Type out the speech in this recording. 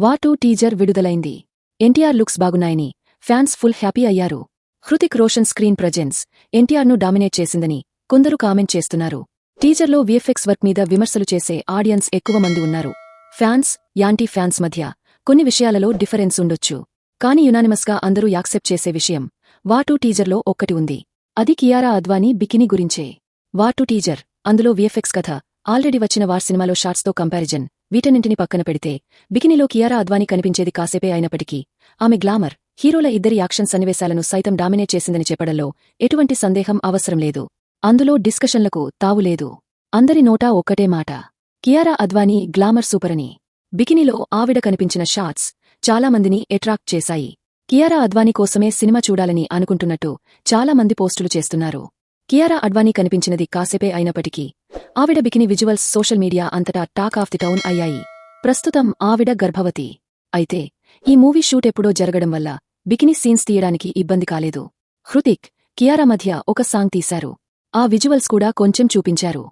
వార్2 teaser విడుదలైంది. NTR looks బాగున్నాయని fans full happy అయ్యారు. హృతిక్ రోషన్ స్క్రీన్ ప్రెజెన్స్ ఎన్టీఆర్ను డామినేట్ చేసిందని కొందరు కామెంట్ చేస్తున్నారు. టీజర్లో వీఎఫ్ఎక్స్ వర్క్ మీద విమర్శలు చేసే ఆడియన్స్ ఎక్కువ మంది ఉన్నారు. ఫ్యాన్స్, యాంటీ ఫ్యాన్స్ మధ్య కొన్ని విషయాలలో డిఫరెన్స్ ఉండొచ్చు. కానీ యునానిమస్గా అందరూ యాక్సెప్ట్ చేసే విషయం వార్2 టీజర్లో ఒక్కటి ఉంది. అది కియారా అద్వానీ బికినీ గురించే. వార్2 టీజర్, అందులో వీఎఫ్ఎక్స్ కథ, ఆల్రెడీ వచ్చిన వార్ సినిమాలో షాట్స్తో కంపారిజన్, వీటన్నింటిని పక్కన పెడితే బికినీలో కియారా అద్వానీ కనిపించేది కాసేపే అయినప్పటికీ ఆమె గ్లామర్, హీరోల ఇద్దరి యాక్షన్ సన్నివేశాలను సైతం డామినేట్ చేసిందని చెప్పడంలో ఎటువంటి సందేహం అవసరం లేదు. అందులో డిస్కషన్లకు తావులేదు. అందరి నోటా ఒక్కటే మాట, కియారా అద్వానీ గ్లామర్ సూపరని. బికినీలో ఆవిడ కనిపించిన షాట్స్ చాలామందిని అట్రాక్ట్ చేశాయి. కియారా అద్వానీ కోసమే సినిమా చూడాలని అనుకుంటున్నట్టు చాలా మంది పోస్టులు చేస్తున్నారు. కియారా అద్వానీ కనిపించినది కాసేపే అయినప్పటికీ ఆవిడ బికినీ విజువల్స్ సోషల్ మీడియా అంతటా టాక్ ఆఫ్ ది టౌన్ అయ్యాయి. ప్రస్తుతం ఆవిడ గర్భవతి. అయితే ఈ మూవీ షూట్ ఎప్పుడో జరగడం వల్ల బికినీ సీన్స్ తీయడానికి ఇబ్బంది కాలేదు. హృతిక్, కియారా మధ్య ఒక సాంగ్ తీశారు. ఆ విజువల్స్ కూడా కొంచెం చూపించారు.